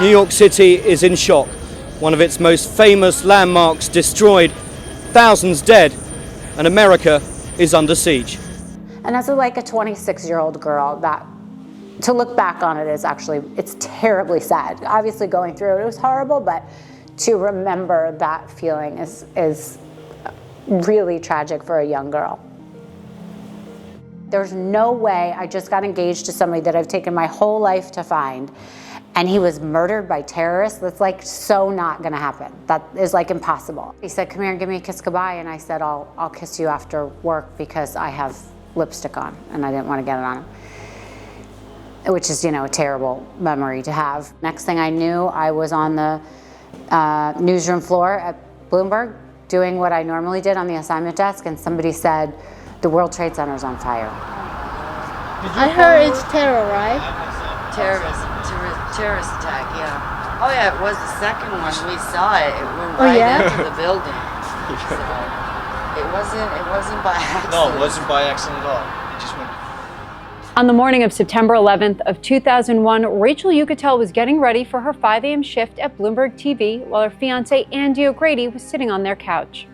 New York City is in shock. One of its most famous landmarks destroyed, thousands dead, and America is under siege. And as like a 26-year-old girl, that to look back on it is actually, it's terribly sad. Obviously going through it was horrible, but to remember that feeling is really tragic for a young girl. There's no way I just got engaged to somebody that I've taken my whole life to find, and he was murdered by terrorists. That's like so not gonna happen. That is like impossible. He said, come here and give me a kiss goodbye, and I said, I'll kiss you after work because I have lipstick on, and I didn't want to get it on him. Which is, you know, a terrible memory to have. Next thing I knew, I was on the newsroom floor at Bloomberg doing what I normally did on the assignment desk, and somebody said, the World Trade Center's on fire. I heard it's terror, right? Terrorist attack, yeah. Oh yeah, it was the second one. We saw it. It went right into the building. So it wasn't by accident. No, it wasn't by accident at all. It just went. On the morning of September 11th of 2001, Rachel Uchitel was getting ready for her 5 a.m. shift at Bloomberg TV while her fiancé Andy O'Grady was sitting on their couch.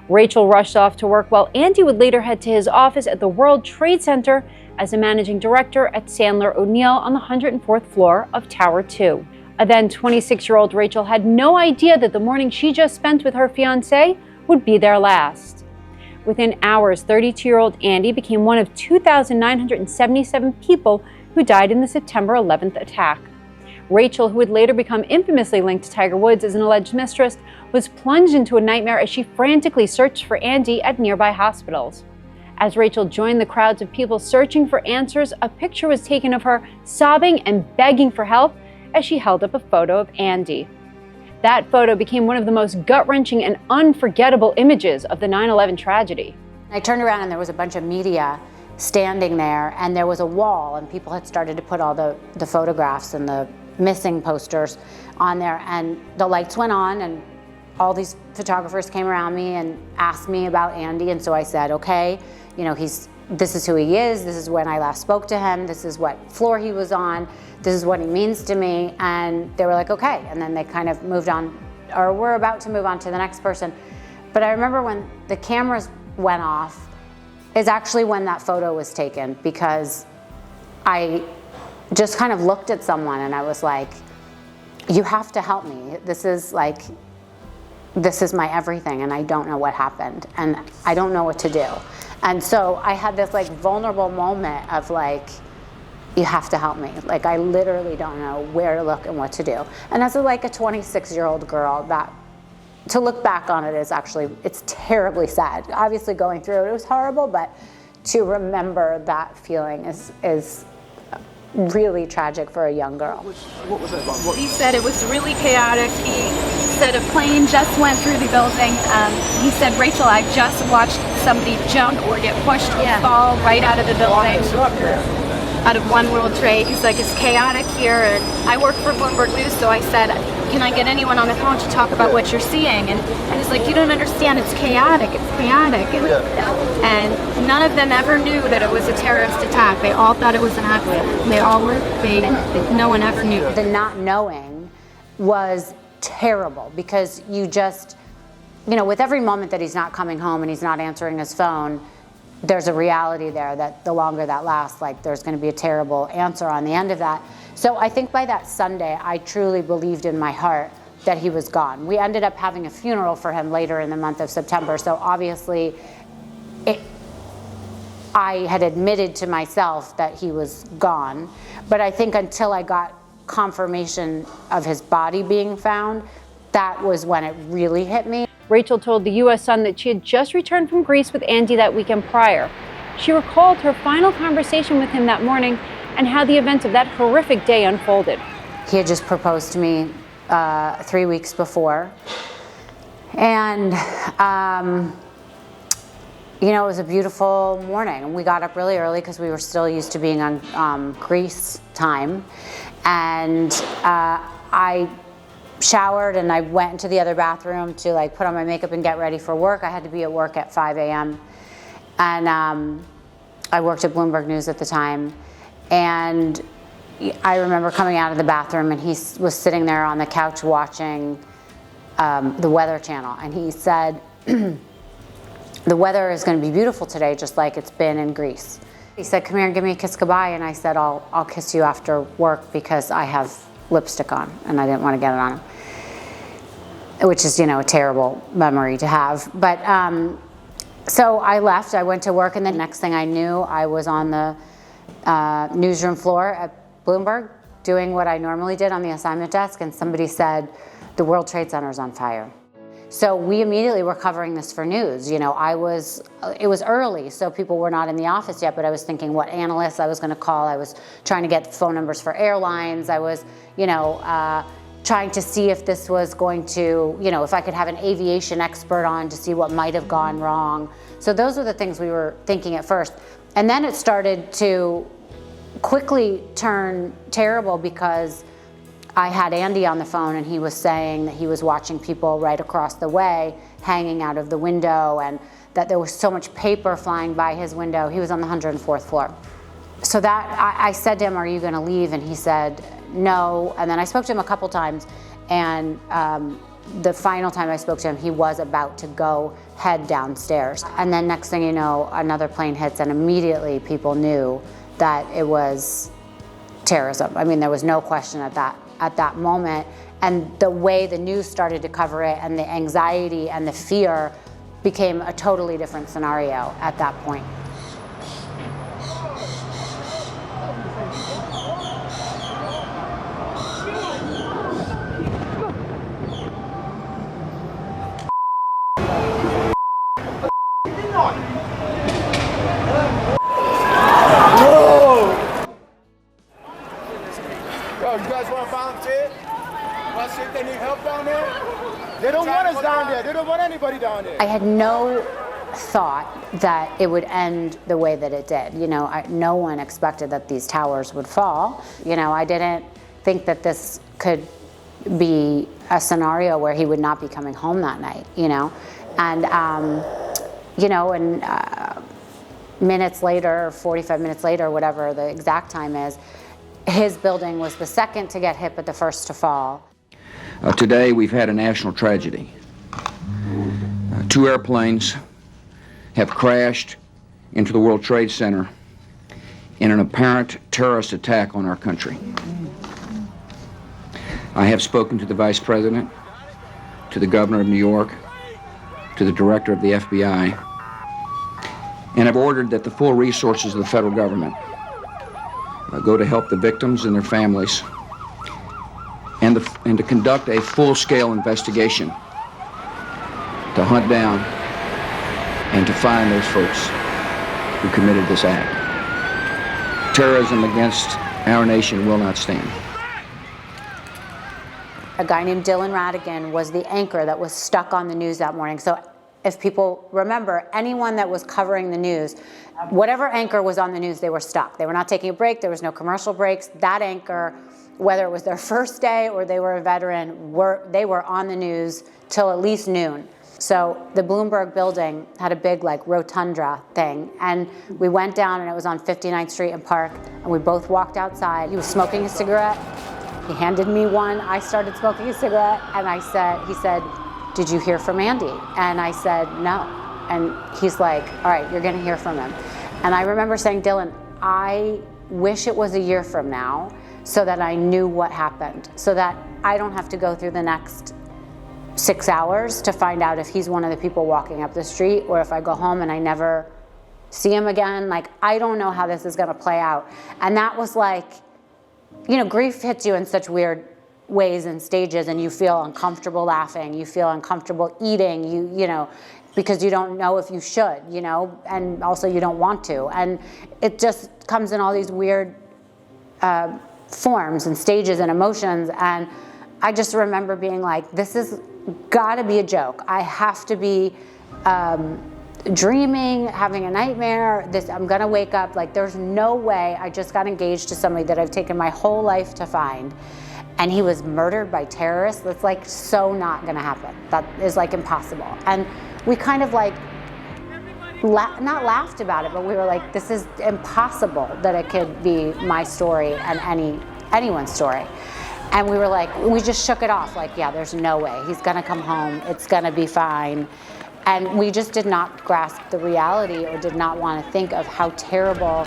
Rachel rushed off to work while Andy would later head to his office at the World Trade Center as a managing director at Sandler O'Neill on the 104th floor of Tower 2. A then 26-year-old Rachel had no idea that the morning she just spent with her fiancé would be their last. Within hours, 32-year-old Andy became one of 2,977 people who died in the September 11th attack. Rachel, who would later become infamously linked to Tiger Woods as an alleged mistress, was plunged into a nightmare as she frantically searched for Andy at nearby hospitals. As Rachel joined the crowds of people searching for answers, a picture was taken of her sobbing and begging for help as she held up a photo of Andy. That photo became one of the most gut-wrenching and unforgettable images of the 9/11 tragedy. I turned around and there was a bunch of media standing there, and there was a wall, and people had started to put all the photographs and the missing posters on there, and the lights went on and all these photographers came around me and asked me about Andy, and so I said, okay, you know, this is who he is, this is when I last spoke to him, this is what floor he was on, this is what he means to me, and they were like, okay, and then they kind of moved on, or we're about to move on to the next person. But I remember when the cameras went off is actually when that photo was taken, because I just kind of looked at someone and I was like, you have to help me. This is my everything, and I don't know what happened, and I don't know what to do. And so I had this like vulnerable moment of like, you have to help me. Like, I literally don't know where to look and what to do. And as like a 26-year-old girl, that to look back on it is actually, it's terribly sad. Obviously going through it was horrible, but to remember that feeling is really tragic for a young girl. What was that about? He said it was really chaotic. He said a plane just went through the building. He said, Rachel, I just watched somebody jump or get pushed or fall right out of the building, out of One World Trade. He's like, it's chaotic here. And I work for Bloomberg News, so I said, can I get anyone on the phone to talk about what you're seeing? And he's like, you don't understand, it's chaotic, it's chaotic. And none of them ever knew that it was a terrorist attack. They all thought it was an accident. No one ever knew. The not knowing was terrible, because you just, you know, with every moment that he's not coming home and he's not answering his phone, there's a reality there that the longer that lasts, like there's going to be a terrible answer on the end of that. So I think by that Sunday, I truly believed in my heart that he was gone. We ended up having a funeral for him later in the month of September. So obviously, I had admitted to myself that he was gone. But I think until I got confirmation of his body being found, that was when it really hit me. Rachel told the U.S. Sun that she had just returned from Greece with Andy that weekend prior. She recalled her final conversation with him that morning and how the events of that horrific day unfolded. He had just proposed to me 3 weeks before. And, you know, it was a beautiful morning. And we got up really early because we were still used to being on Greece time. And I showered and I went into the other bathroom to like put on my makeup and get ready for work. I had to be at work at 5 a.m. And I worked at Bloomberg News at the time. And I remember coming out of the bathroom and he was sitting there on the couch watching the Weather Channel, and he said, the weather is going to be beautiful today, just like it's been in Greece. He said, come here and give me a kiss goodbye, and I said, I'll kiss you after work because I have lipstick on, and I didn't want to get it on him, which is, you know, a terrible memory to have. But so I left, I went to work, and the next thing I knew, I was on the newsroom floor at Bloomberg doing what I normally did on the assignment desk, and somebody said, the World Trade Center is on fire. So we immediately were covering this for news. You know, it was early, so people were not in the office yet, but I was thinking what analysts I was going to call. I was trying to get phone numbers for airlines. I was, you know, trying to see if this was going to, you know, if I could have an aviation expert on to see what might have gone wrong. So those were the things we were thinking at first. And then it started to quickly turn terrible because I had Andy on the phone and he was saying that he was watching people right across the way hanging out of the window and that there was so much paper flying by his window. He was on the 104th floor. So that, I said to him, are you gonna leave? And he said, no. And then I spoke to him a couple times, and the final time I spoke to him, he was about to go head downstairs. And then next thing you know, another plane hits, and immediately people knew that it was terrorism. I mean, there was no question at that moment. And the way the news started to cover it and the anxiety and the fear became a totally different scenario at that point. You guys want to volunteer? Want to see if they need help down there? They don't want us down there. They don't want anybody down there. I had no thought that it would end the way that it did. You know, no one expected that these towers would fall. You know, I didn't think that this could be a scenario where he would not be coming home that night, you know. And, you know, and minutes later, 45 minutes later, whatever the exact time is, his building was the second to get hit, but the first to fall. Today, we've had a national tragedy. Two airplanes have crashed into the World Trade Center in an apparent terrorist attack on our country. I have spoken to the Vice President, to the Governor of New York, to the Director of the FBI, and have ordered that the full resources of the federal government go to help the victims and their families, and to conduct a full-scale investigation to hunt down and to find those folks who committed this act. Terrorism against our nation will not stand. A guy named Dylan Radigan was the anchor that was stuck on the news that morning. So if people remember, anyone that was covering the news, whatever anchor was on the news, they were stuck. They were not taking a break. There was no commercial breaks. That anchor, whether it was their first day or they were a veteran, they were on the news till at least noon. So the Bloomberg building had a big like rotunda thing, and we went down and it was on 59th Street and Park, and we both walked outside. He was smoking a cigarette. He handed me one. I started smoking a cigarette, and he said, did you hear from Andy? And I said, no. And he's like, all right, you're gonna hear from him. And I remember saying, Dylan, I wish it was a year from now so that I knew what happened, so that I don't have to go through the next 6 hours to find out if he's one of the people walking up the street, or if I go home and I never see him again. Like, I don't know how this is gonna play out. And that was like, you know, grief hits you in such weird ways and stages, and you feel uncomfortable laughing, you feel uncomfortable eating, you know, because you don't know if you should, you know, and also you don't want to. And it just comes in all these weird forms and stages and emotions. And I just remember being like, this has gotta be a joke. I have to be dreaming, having a nightmare. I'm gonna wake up, like there's no way. I just got engaged to somebody that I've taken my whole life to find, and he was murdered by terrorists. That's like so not gonna happen. That is like impossible. And we kind of like not laughed about it, but we were like, this is impossible that it could be my story and anyone's story. And we were like, we just shook it off, like, yeah, there's no way. He's gonna come home, it's gonna be fine. And we just did not grasp the reality or did not want to think of how terrible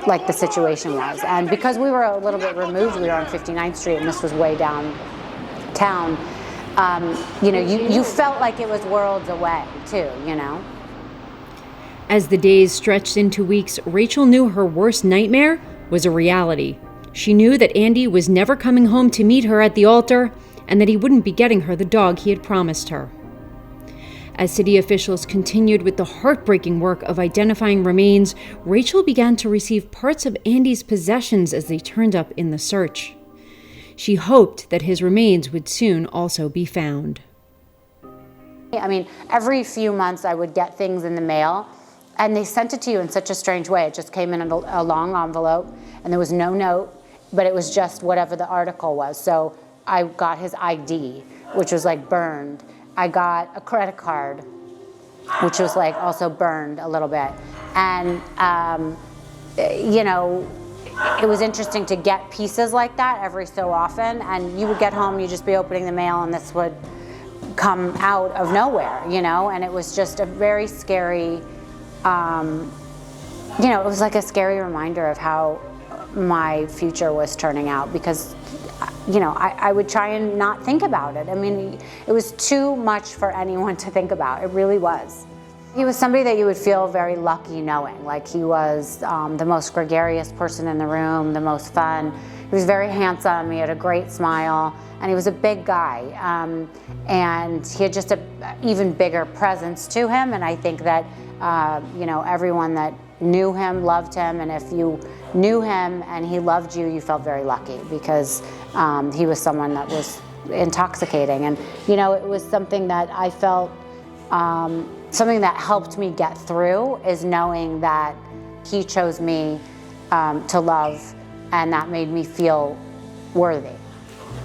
the situation was. And because we were a little bit removed, we were on 59th Street and this was way downtown, you felt like it was worlds away too, you know? As the days stretched into weeks, Rachel knew her worst nightmare was a reality. She knew that Andy was never coming home to meet her at the altar and that he wouldn't be getting her the dog he had promised her. As city officials continued with the heartbreaking work of identifying remains, Rachel began to receive parts of Andy's possessions as they turned up in the search. She hoped that his remains would soon also be found. I mean, every few months I would get things in the mail, and they sent it to you in such a strange way. It just came in a long envelope, and there was no note, but it was just whatever the article was. So I got his ID, which was like burned. I got a credit card, which was like also burned a little bit. And, it was interesting to get pieces like that every so often. And you would get home, you'd just be opening the mail and this would come out of nowhere, and it was just a very scary, it was like a scary reminder of how my future was turning out because I would try and not think about it. I mean, it was too much for anyone to think about. It really was. He was somebody that you would feel very lucky knowing. Like he was the most gregarious person in the room, the most fun. He was very handsome, he had a great smile, and he was a big guy. And he had just an even bigger presence to him, and I think that everyone that knew him loved him, and if you knew him and he loved you, you felt very lucky because he was someone that was intoxicating. And it was something that I felt, something that helped me get through is knowing that he chose me to love, and that made me feel worthy.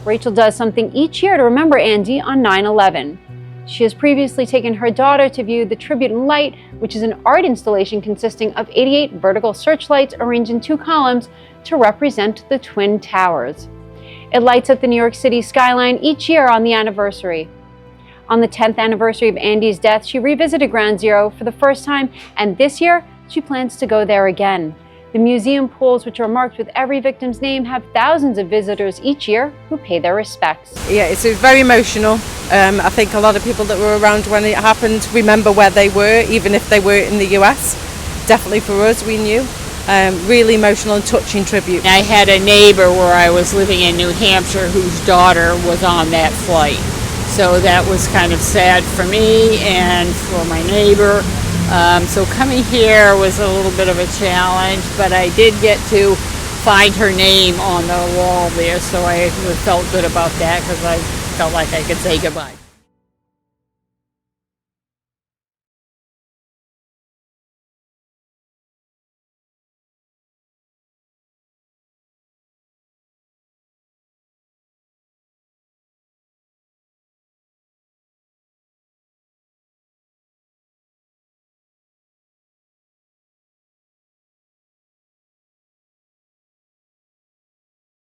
Rachel does something each year to remember Andy on 9/11. She has previously taken her daughter to view the Tribute in Light, which is an art installation consisting of 88 vertical searchlights arranged in 2 columns to represent the Twin Towers. It lights up the New York City skyline each year on the anniversary. On the 10th anniversary of Andy's death, she revisited Ground Zero for the first time, and this year, she plans to go there again. The museum pools, which are marked with every victim's name, have thousands of visitors each year who pay their respects. Yeah, it's very emotional. I think a lot of people that were around when it happened remember where they were, even if they were in the US. Definitely for us, we knew. Really emotional and touching tribute. I had a neighbor where I was living in New Hampshire whose daughter was on that flight. So that was kind of sad for me and for my neighbor. So coming here was a little bit of a challenge, but I did get to find her name on the wall there, so I felt good about that because I felt like I could say goodbye.